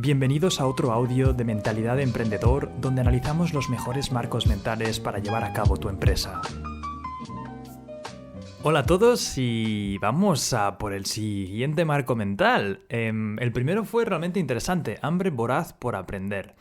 Bienvenidos a otro audio de Mentalidad de Emprendedor, donde analizamos los mejores marcos mentales para llevar a cabo tu empresa. Hola a todos y vamos a por el siguiente marco mental. El primero fue realmente interesante, hambre voraz por aprender.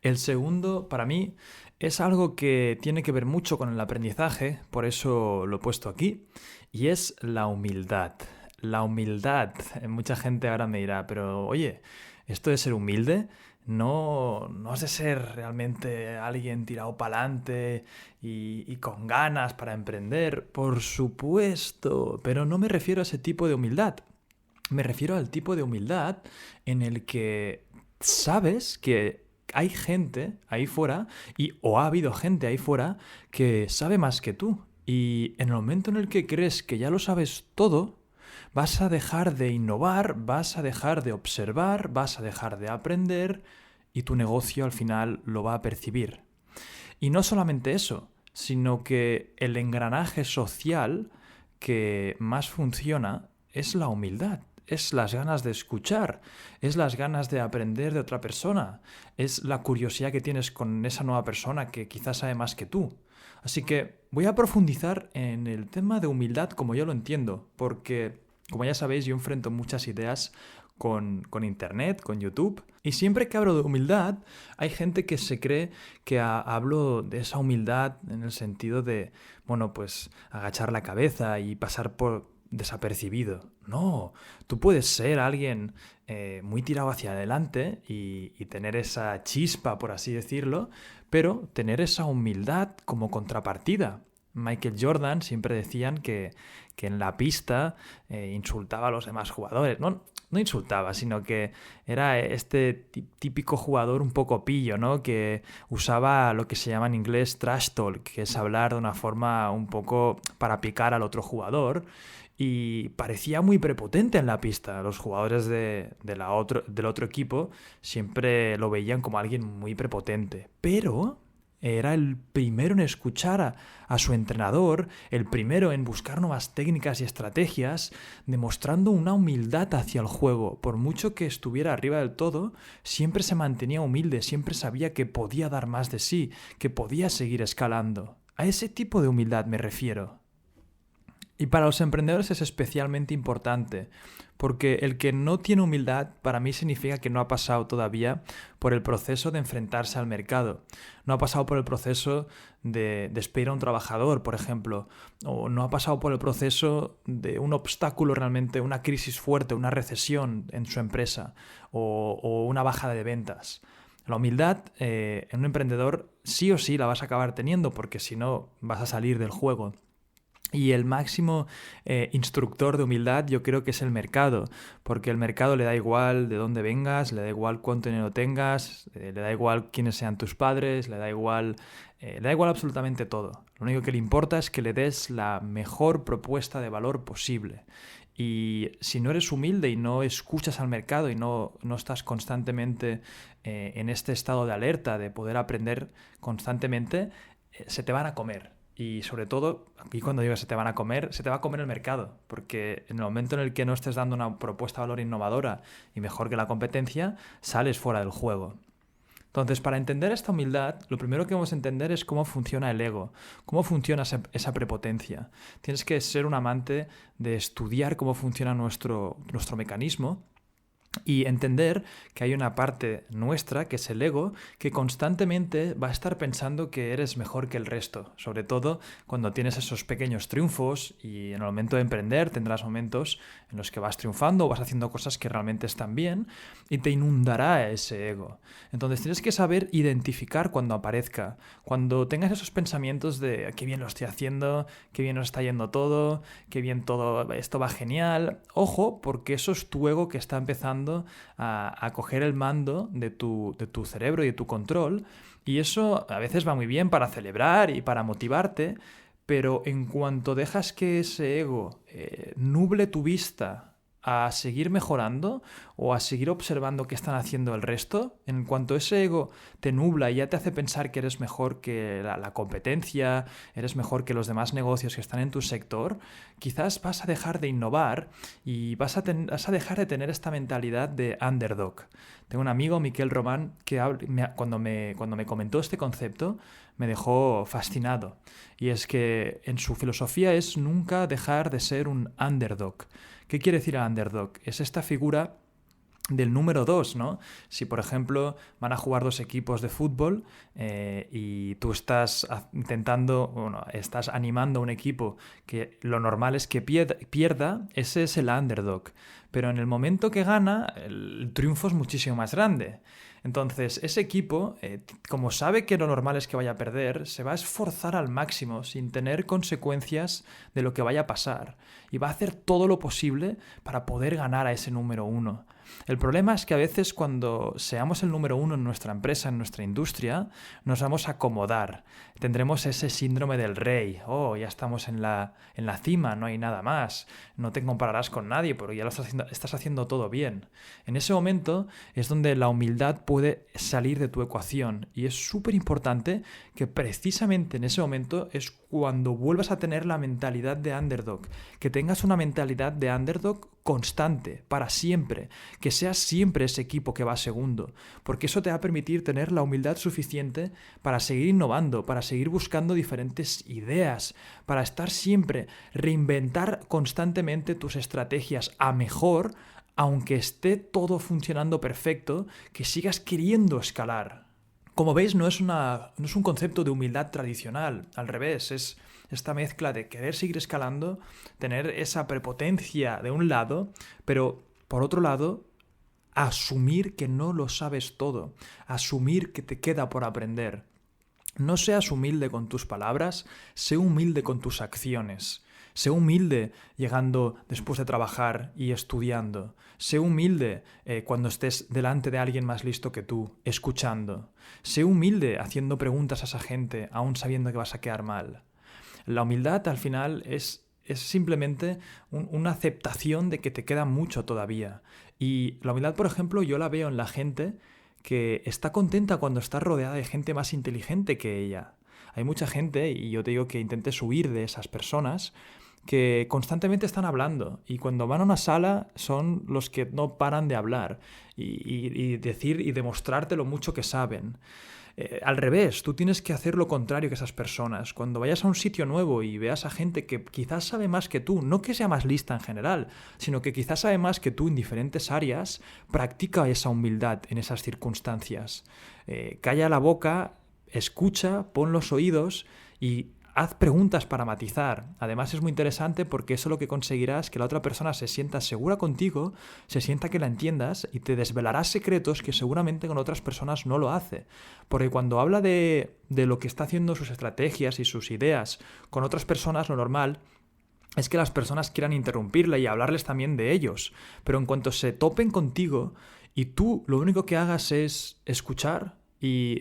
El segundo, para mí, es algo que tiene que ver mucho con el aprendizaje, por eso lo he puesto aquí, y es la humildad. La humildad. Mucha gente ahora me dirá, pero oye, esto de ser humilde no has de ser realmente alguien tirado para adelante y con ganas para emprender. Por supuesto, pero no me refiero a ese tipo de humildad. Me refiero al tipo de humildad en el que sabes que hay gente ahí fuera o ha habido gente ahí fuera que sabe más que tú. Y en el momento en el que crees que ya lo sabes todo, vas a dejar de innovar, vas a dejar de observar, vas a dejar de aprender y tu negocio al final lo va a percibir. Y no solamente eso, sino que el engranaje social que más funciona es la humildad. Es las ganas de escuchar, es las ganas de aprender de otra persona, es la curiosidad que tienes con esa nueva persona que quizás sabe más que tú. Así que voy a profundizar en el tema de humildad como yo lo entiendo, porque como ya sabéis, yo enfrento muchas ideas con Internet, con YouTube, y siempre que hablo de humildad, hay gente que se cree que hablo de esa humildad en el sentido de, pues agachar la cabeza y pasar por desapercibido. No, tú puedes ser alguien muy tirado hacia adelante y tener esa chispa, por así decirlo, pero tener esa humildad como contrapartida. Michael Jordan siempre decían que en la pista insultaba a los demás jugadores. No insultaba, sino que era este típico jugador un poco pillo, ¿no? Que usaba lo que se llama en inglés trash talk, que es hablar de una forma un poco para picar al otro jugador. Y parecía muy prepotente en la pista. Los jugadores del otro equipo siempre lo veían como alguien muy prepotente. Pero era el primero en escuchar a su entrenador, el primero en buscar nuevas técnicas y estrategias, demostrando una humildad hacia el juego. Por mucho que estuviera arriba del todo, siempre se mantenía humilde, siempre sabía que podía dar más de sí, que podía seguir escalando. A ese tipo de humildad me refiero. Y para los emprendedores es especialmente importante, porque el que no tiene humildad para mí significa que no ha pasado todavía por el proceso de enfrentarse al mercado. No ha pasado por el proceso de despedir a un trabajador, por ejemplo, o no ha pasado por el proceso de un obstáculo realmente, una crisis fuerte, una recesión en su empresa o una bajada de ventas. La humildad en un emprendedor sí o sí la vas a acabar teniendo, porque si no vas a salir del juego. Y el máximo instructor de humildad yo creo que es el mercado, porque el mercado le da igual de dónde vengas, le da igual cuánto dinero tengas, le da igual quiénes sean tus padres, le da igual absolutamente todo. Lo único que le importa es que le des la mejor propuesta de valor posible. Y si no eres humilde y no escuchas al mercado y no estás constantemente en este estado de alerta, de poder aprender constantemente, se te van a comer. Y sobre todo, aquí cuando digo se te va a comer el mercado, porque en el momento en el que no estés dando una propuesta de valor innovadora y mejor que la competencia, sales fuera del juego. Entonces, para entender esta humildad, lo primero que vamos a entender es cómo funciona el ego, cómo funciona esa prepotencia. Tienes que ser un amante de estudiar cómo funciona nuestro mecanismo y entender que hay una parte nuestra, que es el ego, que constantemente va a estar pensando que eres mejor que el resto. Sobre todo cuando tienes esos pequeños triunfos y en el momento de emprender tendrás momentos en los que vas triunfando o vas haciendo cosas que realmente están bien y te inundará ese ego. Entonces tienes que saber identificar cuando aparezca. Cuando tengas esos pensamientos de qué bien lo estoy haciendo, qué bien nos está yendo todo, qué bien todo, esto va genial. Ojo, porque eso es tu ego que está empezando a coger el mando de tu cerebro y de tu control, y eso a veces va muy bien para celebrar y para motivarte, pero en cuanto dejas que ese ego nuble tu vista a seguir mejorando o a seguir observando qué están haciendo el resto. En cuanto ese ego te nubla y ya te hace pensar que eres mejor que la competencia, eres mejor que los demás negocios que están en tu sector, quizás vas a dejar de innovar y vas a dejar de tener esta mentalidad de underdog. Tengo un amigo, Miquel Román, que cuando me comentó este concepto me dejó fascinado. Y es que en su filosofía es nunca dejar de ser un underdog. ¿Qué quiere decir underdog? Es esta figura del número 2, ¿no? Si, por ejemplo, van a jugar dos equipos de fútbol y tú estás estás animando a un equipo que lo normal es que pierda, ese es el underdog. Pero en el momento que gana, el triunfo es muchísimo más grande. Entonces, ese equipo, como sabe que lo normal es que vaya a perder, se va a esforzar al máximo sin tener consecuencias de lo que vaya a pasar. Y va a hacer todo lo posible para poder ganar a ese número 1. El problema es que a veces cuando seamos el número 1 en nuestra empresa, en nuestra industria, nos vamos a acomodar. Tendremos ese síndrome del rey. Oh, ya estamos en la cima, no hay nada más. No te compararás con nadie porque ya estás haciendo todo bien. En ese momento es donde la humildad puede salir de tu ecuación y es súper importante que precisamente en ese momento es cuando vuelvas a tener la mentalidad de underdog, que tengas una mentalidad de underdog constante, para siempre, que seas siempre ese equipo que va segundo, porque eso te va a permitir tener la humildad suficiente para seguir innovando, para seguir buscando diferentes ideas, para estar siempre, reinventar constantemente tus estrategias a mejor, aunque esté todo funcionando perfecto, que sigas queriendo escalar. Como veis, no es un concepto de humildad tradicional, al revés, es esta mezcla de querer seguir escalando, tener esa prepotencia de un lado, pero por otro lado, asumir que no lo sabes todo, asumir que te queda por aprender. No seas humilde con tus palabras, sé humilde con tus acciones. Sé humilde llegando después de trabajar y estudiando. Sé humilde cuando estés delante de alguien más listo que tú, escuchando. Sé humilde haciendo preguntas a esa gente, aún sabiendo que vas a quedar mal. La humildad al final es simplemente una aceptación de que te queda mucho todavía. Y la humildad, por ejemplo, yo la veo en la gente que está contenta cuando está rodeada de gente más inteligente que ella. Hay mucha gente, y yo te digo que intentes huir de esas personas, que constantemente están hablando y cuando van a una sala son los que no paran de hablar y decir y demostrarte lo mucho que saben. Al revés, tú tienes que hacer lo contrario que esas personas. Cuando vayas a un sitio nuevo y veas a gente que quizás sabe más que tú, no que sea más lista en general, sino que quizás sabe más que tú en diferentes áreas, practica esa humildad en esas circunstancias. Calla la boca, escucha, pon los oídos y haz preguntas para matizar. Además es muy interesante porque eso lo que conseguirás es que la otra persona se sienta segura contigo, se sienta que la entiendas y te desvelarás secretos que seguramente con otras personas no lo hace. Porque cuando habla de lo que está haciendo, sus estrategias y sus ideas con otras personas, lo normal es que las personas quieran interrumpirle y hablarles también de ellos. Pero en cuanto se topen contigo y tú lo único que hagas es escuchar y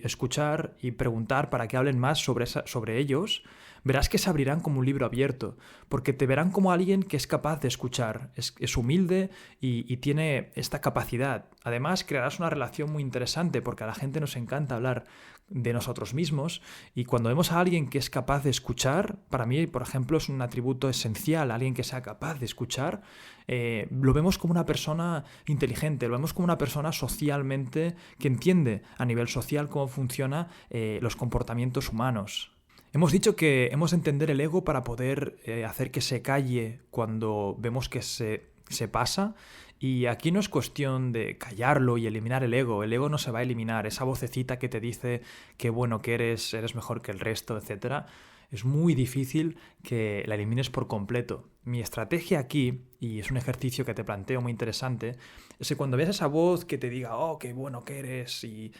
preguntar para que hablen más sobre ellos, verás que se abrirán como un libro abierto, porque te verán como alguien que es capaz de escuchar, es humilde y tiene esta capacidad. Además, crearás una relación muy interesante, porque a la gente nos encanta hablar de nosotros mismos, y cuando vemos a alguien que es capaz de escuchar, para mí, por ejemplo, es un atributo esencial, alguien que sea capaz de escuchar, lo vemos como una persona inteligente, lo vemos como una persona socialmente que entiende a nivel social cómo funcionan los comportamientos humanos. Hemos dicho que hemos de entender el ego para poder hacer que se calle cuando vemos que se pasa. Y aquí no es cuestión de callarlo y eliminar el ego. El ego no se va a eliminar. Esa vocecita que te dice qué bueno que eres mejor que el resto, etc. Es muy difícil que la elimines por completo. Mi estrategia aquí, y es un ejercicio que te planteo muy interesante, es que cuando veas esa voz que te diga, oh, qué bueno que eres, y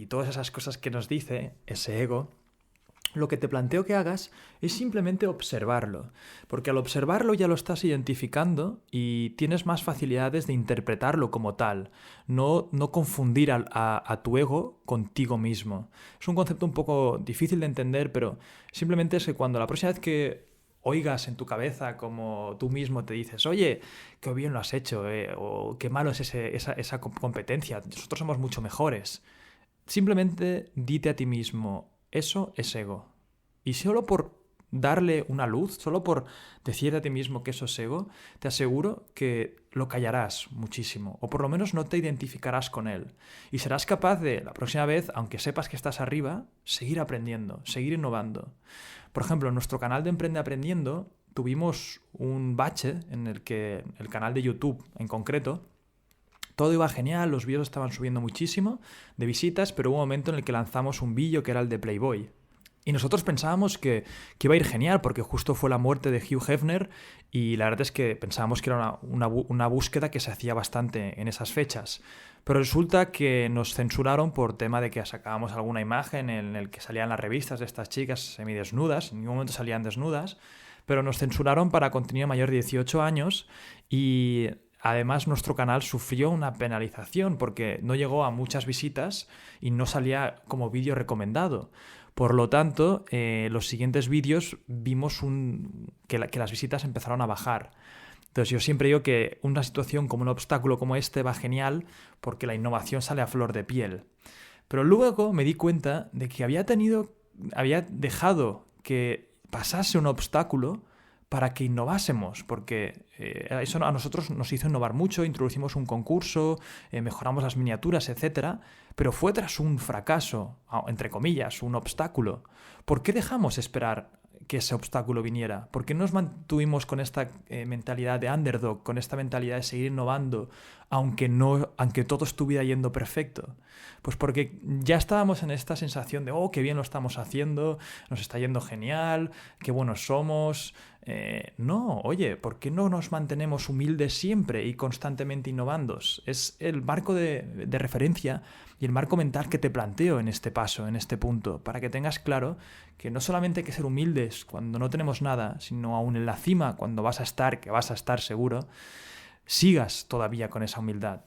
todas esas cosas que nos dice ese ego, lo que te planteo que hagas es simplemente observarlo, porque al observarlo ya lo estás identificando y tienes más facilidades de interpretarlo como tal, no confundir a tu ego contigo mismo. Es un concepto un poco difícil de entender, pero simplemente es que cuando la próxima vez que oigas en tu cabeza como tú mismo te dices, oye, qué bien lo has hecho, o qué malo es esa competencia, nosotros somos mucho mejores. Simplemente dite a ti mismo, eso es ego. Y solo por darle una luz, solo por decirte a ti mismo que eso es ego, te aseguro que lo callarás muchísimo, o por lo menos no te identificarás con él. Y serás capaz de, la próxima vez, aunque sepas que estás arriba, seguir aprendiendo, seguir innovando. Por ejemplo, en nuestro canal de Emprende Aprendiendo tuvimos un bache en el que el canal de YouTube en concreto, todo iba genial, los vídeos estaban subiendo muchísimo de visitas, pero hubo un momento en el que lanzamos un vídeo que era el de Playboy. Y nosotros pensábamos que iba a ir genial porque justo fue la muerte de Hugh Hefner y la verdad es que pensábamos que era una búsqueda que se hacía bastante en esas fechas. Pero resulta que nos censuraron por tema de que sacábamos alguna imagen en el que salían las revistas de estas chicas semidesnudas, en ningún momento salían desnudas, pero nos censuraron para contenido mayor de 18 años y además nuestro canal sufrió una penalización porque no llegó a muchas visitas y no salía como vídeo recomendado. Por lo tanto, los siguientes vídeos vimos que las visitas empezaron a bajar. Entonces yo siempre digo que una situación como un obstáculo como este va genial porque la innovación sale a flor de piel. Pero luego me di cuenta de que había dejado que pasase un obstáculo para que innovásemos, porque eso a nosotros nos hizo innovar mucho, introducimos un concurso, mejoramos las miniaturas, etcétera, pero fue tras un fracaso, entre comillas, un obstáculo. ¿Por qué dejamos esperar que ese obstáculo viniera? ¿Por qué nos mantuvimos con esta mentalidad de underdog, con esta mentalidad de seguir innovando, aunque todo estuviera yendo perfecto? Pues porque ya estábamos en esta sensación de, oh, qué bien lo estamos haciendo, nos está yendo genial, qué buenos somos. No, oye, ¿por qué no nos mantenemos humildes siempre y constantemente innovando? Es el marco de referencia y el marco mental que te planteo en este paso, en este punto, para que tengas claro que no solamente hay que ser humildes cuando no tenemos nada, sino aún en la cima, cuando vas a estar, que vas a estar seguro, sigas todavía con esa humildad.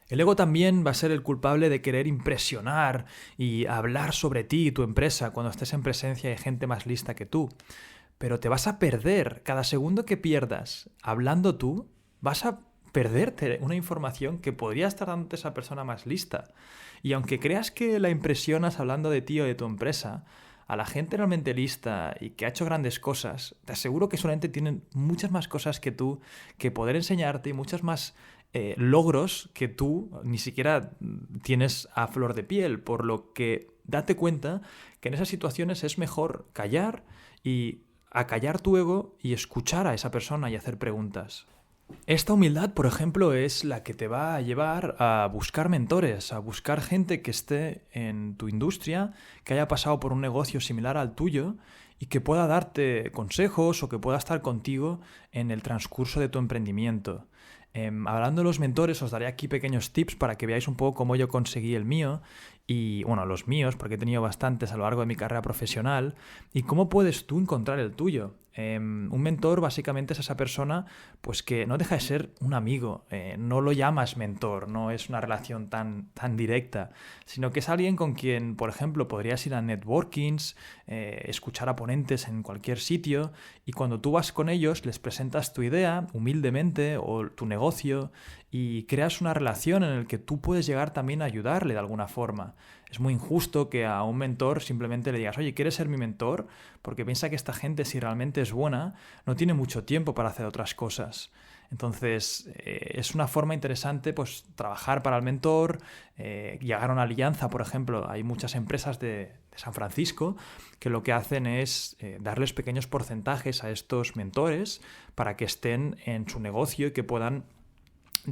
El ego también va a ser el culpable de querer impresionar y hablar sobre ti y tu empresa cuando estés en presencia de gente más lista que tú. Pero te vas a perder. Cada segundo que pierdas hablando tú, vas a perderte una información que podría estar dándote esa persona más lista. Y aunque creas que la impresionas hablando de ti o de tu empresa, a la gente realmente lista y que ha hecho grandes cosas, te aseguro que solamente tienen muchas más cosas que tú que poder enseñarte y muchas más logros que tú ni siquiera tienes a flor de piel, por lo que date cuenta que en esas situaciones es mejor callar y acallar tu ego y escuchar a esa persona y hacer preguntas. Esta humildad, por ejemplo, es la que te va a llevar a buscar mentores, a buscar gente que esté en tu industria, que haya pasado por un negocio similar al tuyo y que pueda darte consejos o que pueda estar contigo en el transcurso de tu emprendimiento. Hablando de los mentores, os daré aquí pequeños tips para que veáis un poco cómo yo conseguí el mío y, bueno, los míos, porque he tenido bastantes a lo largo de mi carrera profesional, y cómo puedes tú encontrar el tuyo. Un mentor básicamente es esa persona pues que no deja de ser un amigo, no lo llamas mentor, no es una relación tan directa, sino que es alguien con quien, por ejemplo, podrías ir a networkings, escuchar a ponentes en cualquier sitio y cuando tú vas con ellos les presentas tu idea humildemente o tu negocio y creas una relación en la que tú puedes llegar también a ayudarle de alguna forma. Es muy injusto que a un mentor simplemente le digas, oye, ¿quieres ser mi mentor? Porque piensa que esta gente, si realmente es buena, no tiene mucho tiempo para hacer otras cosas. Entonces, es una forma interesante pues trabajar para el mentor, llegar a una alianza, por ejemplo. Hay muchas empresas de San Francisco que lo que hacen es darles pequeños porcentajes a estos mentores para que estén en su negocio y que puedan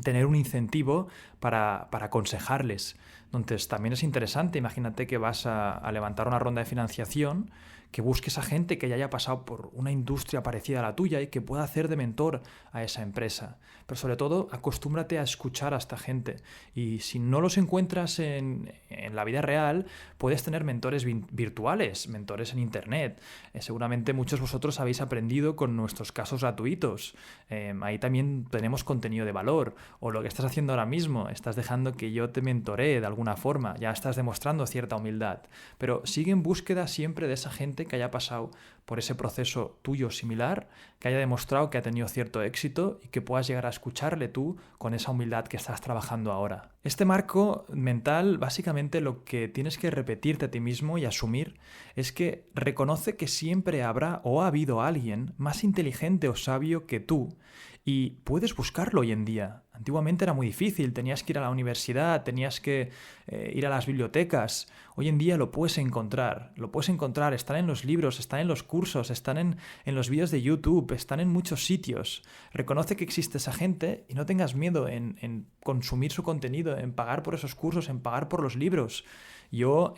tener un incentivo para aconsejarles. Entonces también es interesante, imagínate que vas a levantar una ronda de financiación, que busques a gente que ya haya pasado por una industria parecida a la tuya y que pueda hacer de mentor a esa empresa. Pero sobre todo, acostúmbrate a escuchar a esta gente. Y si no los encuentras en la vida real, puedes tener mentores virtuales, mentores en internet. Seguramente muchos de vosotros habéis aprendido con nuestros casos gratuitos. Ahí también tenemos contenido de valor. O lo que estás haciendo ahora mismo, estás dejando que yo te mentoree de alguna forma. Ya estás demostrando cierta humildad. Pero sigue en búsqueda siempre de esa gente gente que haya pasado por ese proceso tuyo similar, que haya demostrado que ha tenido cierto éxito y que puedas llegar a escucharle tú con esa humildad que estás trabajando ahora. Este marco mental, básicamente lo que tienes que repetirte a ti mismo y asumir es que reconoce que siempre habrá o ha habido alguien más inteligente o sabio que tú y puedes buscarlo hoy en día. Antiguamente era muy difícil, tenías que ir a la universidad, tenías que ir a las bibliotecas. Hoy en día lo puedes encontrar, están en los libros, están en los cursos, están en los vídeos de YouTube, están en muchos sitios. Reconoce que existe esa gente y no tengas miedo en consumir su contenido, en pagar por esos cursos, en pagar por los libros. Yo,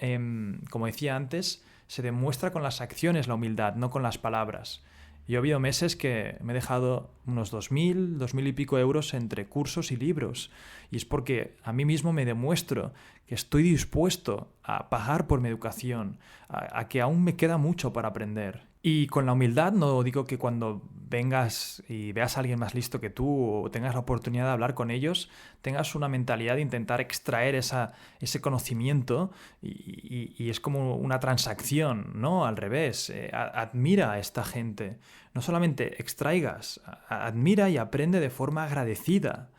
como decía antes, se demuestra con las acciones la humildad, no con las palabras. Yo he habido meses que me he dejado unos 2.000 y pico euros entre cursos y libros. Y es porque a mí mismo me demuestro que estoy dispuesto a pagar por mi educación, a que aún me queda mucho para aprender. Y con la humildad no digo que cuando vengas y veas a alguien más listo que tú o tengas la oportunidad de hablar con ellos, tengas una mentalidad de intentar extraer ese conocimiento y es como una transacción, ¿no? Al revés, admira a esta gente. No solamente extraigas, admira y aprende de forma agradecida.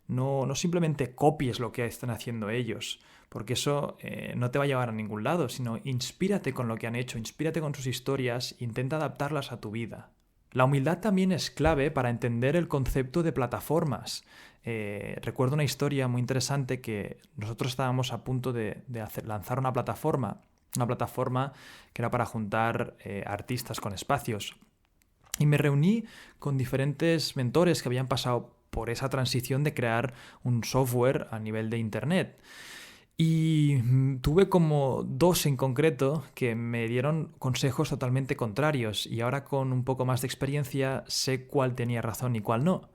No simplemente copies lo que están haciendo ellos, porque eso no te va a llevar a ningún lado, sino inspírate con lo que han hecho, inspírate con sus historias, intenta adaptarlas a tu vida. La humildad también es clave para entender el concepto de plataformas. Recuerdo una historia muy interesante que nosotros estábamos a punto de lanzar una plataforma que era para juntar artistas con espacios. Y me reuní con diferentes mentores que habían pasado por esa transición de crear un software a nivel de Internet. Y tuve como 2 en concreto que me dieron consejos totalmente contrarios y ahora con un poco más de experiencia sé cuál tenía razón y cuál no.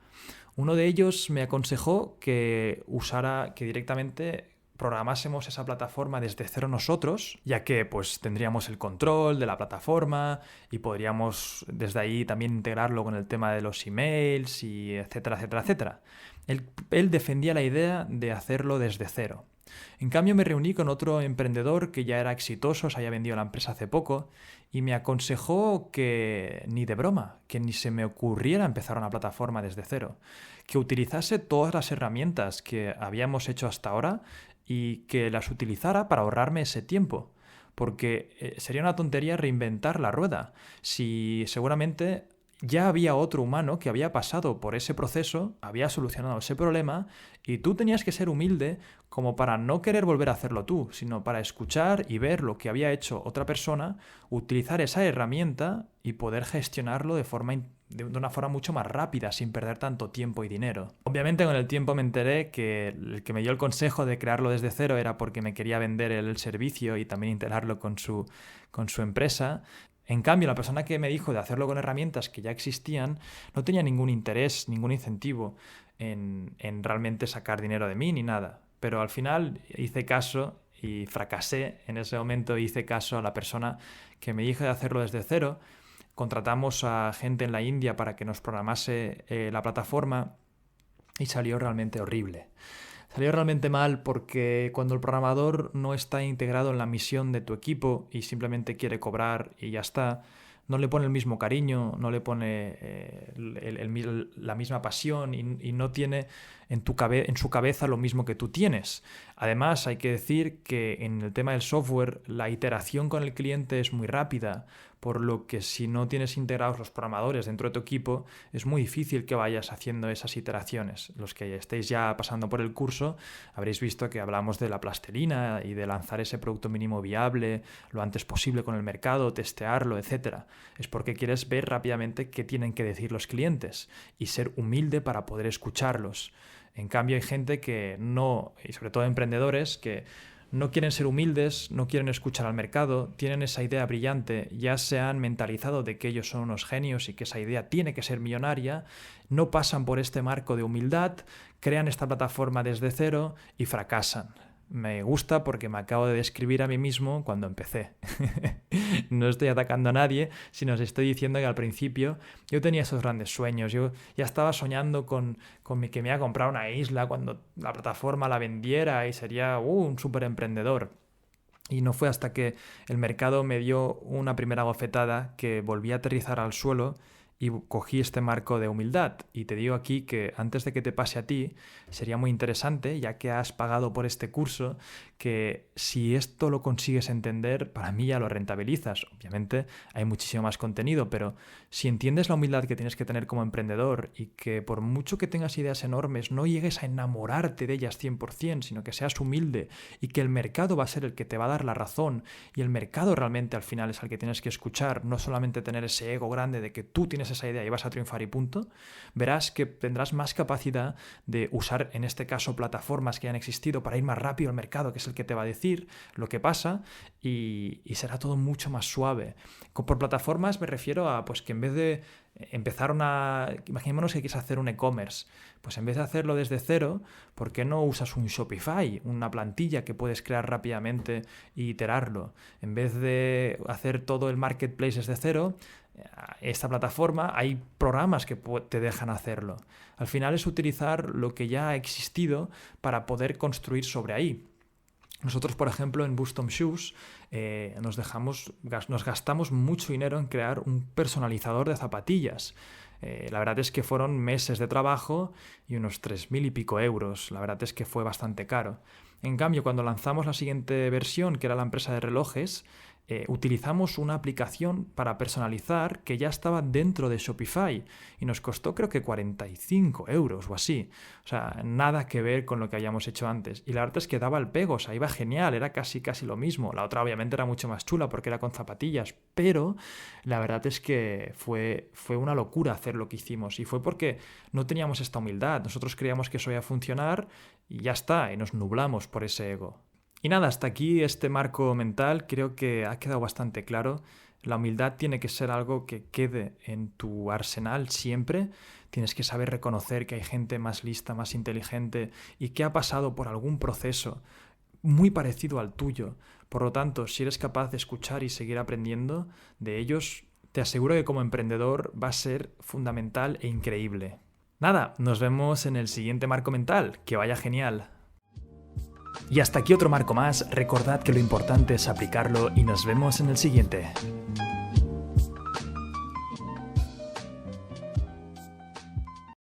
Uno de ellos me aconsejó que directamente programásemos esa plataforma desde cero nosotros, ya que pues tendríamos el control de la plataforma y podríamos desde ahí también integrarlo con el tema de los emails y etcétera, etcétera, etcétera. Él defendía la idea de hacerlo desde cero. En cambio me reuní con otro emprendedor que ya era exitoso, se había vendido la empresa hace poco y me aconsejó que ni de broma, que ni se me ocurriera empezar una plataforma desde cero, que utilizase todas las herramientas que habíamos hecho hasta ahora y que las utilizara para ahorrarme ese tiempo, porque sería una tontería reinventar la rueda, si seguramente ya había otro humano que había pasado por ese proceso, había solucionado ese problema y tú tenías que ser humilde como para no querer volver a hacerlo tú, sino para escuchar y ver lo que había hecho otra persona, utilizar esa herramienta y poder gestionarlo de una forma mucho más rápida, sin perder tanto tiempo y dinero. Obviamente con el tiempo me enteré que el que me dio el consejo de crearlo desde cero era porque me quería vender el servicio y también integrarlo con su empresa. En cambio, la persona que me dijo de hacerlo con herramientas que ya existían no tenía ningún interés, ningún incentivo en realmente sacar dinero de mí ni nada. Pero al final hice caso y fracasé. En ese momento hice caso a la persona que me dijo de hacerlo desde cero. Contratamos a gente en la India para que nos programase la plataforma y salió realmente horrible. Salió realmente mal porque cuando el programador no está integrado en la misión de tu equipo y simplemente quiere cobrar y ya está, no le pone el mismo cariño, no le pone la misma pasión y no tiene en su cabeza lo mismo que tú tienes. Además, hay que decir que en el tema del software la iteración con el cliente es muy rápida, por lo que si no tienes integrados los programadores dentro de tu equipo, es muy difícil que vayas haciendo esas iteraciones. Los que estéis ya pasando por el curso habréis visto que hablamos de la plastilina y de lanzar ese producto mínimo viable lo antes posible con el mercado, testearlo, etc. Es porque quieres ver rápidamente qué tienen que decir los clientes y ser humilde para poder escucharlos. En cambio hay gente que no, y sobre todo emprendedores, que no quieren ser humildes, no quieren escuchar al mercado, tienen esa idea brillante, ya se han mentalizado de que ellos son unos genios y que esa idea tiene que ser millonaria, no pasan por este marco de humildad, crean esta plataforma desde cero y fracasan. Me gusta porque me acabo de describir a mí mismo cuando empecé. No estoy atacando a nadie, sino os estoy diciendo que al principio yo tenía esos grandes sueños. Yo ya estaba soñando con que me iba a comprar una isla cuando la plataforma la vendiera y sería un súper emprendedor. Y no fue hasta que el mercado me dio una primera bofetada que volví a aterrizar al suelo y cogí este marco de humildad. Y te digo aquí que antes de que te pase a ti, sería muy interesante, ya que has pagado por este curso, que si esto lo consigues entender, para mí ya lo rentabilizas. Obviamente hay muchísimo más contenido, pero si entiendes la humildad que tienes que tener como emprendedor y que por mucho que tengas ideas enormes, no llegues a enamorarte de ellas 100%, sino que seas humilde y que el mercado va a ser el que te va a dar la razón y el mercado realmente al final es al que tienes que escuchar, no solamente tener ese ego grande de que tú tienes esa idea y vas a triunfar y punto, verás que tendrás más capacidad de usar, en este caso, plataformas que han existido para ir más rápido al mercado, que es el que te va a decir lo que pasa y será todo mucho más suave. Por plataformas me refiero a pues que en vez de empezar imaginémonos que quieres hacer un e-commerce, pues en vez de hacerlo desde cero, ¿por qué no usas un Shopify, una plantilla que puedes crear rápidamente e iterarlo? En vez de hacer todo el marketplace desde cero, esta plataforma hay programas que te dejan hacerlo. Al final es utilizar lo que ya ha existido para poder construir sobre ahí. Nosotros, por ejemplo, en Bustom Shoes nos gastamos mucho dinero en crear un personalizador de zapatillas. La verdad es que fueron meses de trabajo y unos 3.000 y pico euros. La verdad es que fue bastante caro. En cambio, cuando lanzamos la siguiente versión, que era la empresa de relojes, utilizamos una aplicación para personalizar que ya estaba dentro de Shopify y nos costó creo que 45 euros o así. O sea, nada que ver con lo que habíamos hecho antes. Y la verdad es que daba el pego, o sea, iba genial, era casi lo mismo. La otra obviamente era mucho más chula porque era con zapatillas, pero la verdad es que fue una locura hacer lo que hicimos y fue porque no teníamos esta humildad. Nosotros creíamos que eso iba a funcionar y ya está, y nos nublamos por ese ego. Y nada, hasta aquí este marco mental creo que ha quedado bastante claro. La humildad tiene que ser algo que quede en tu arsenal siempre. Tienes que saber reconocer que hay gente más lista, más inteligente y que ha pasado por algún proceso muy parecido al tuyo. Por lo tanto, si eres capaz de escuchar y seguir aprendiendo de ellos, te aseguro que como emprendedor va a ser fundamental e increíble. Nada, nos vemos en el siguiente marco mental. Que vaya genial. Y hasta aquí otro marco más. Recordad que lo importante es aplicarlo y nos vemos en el siguiente.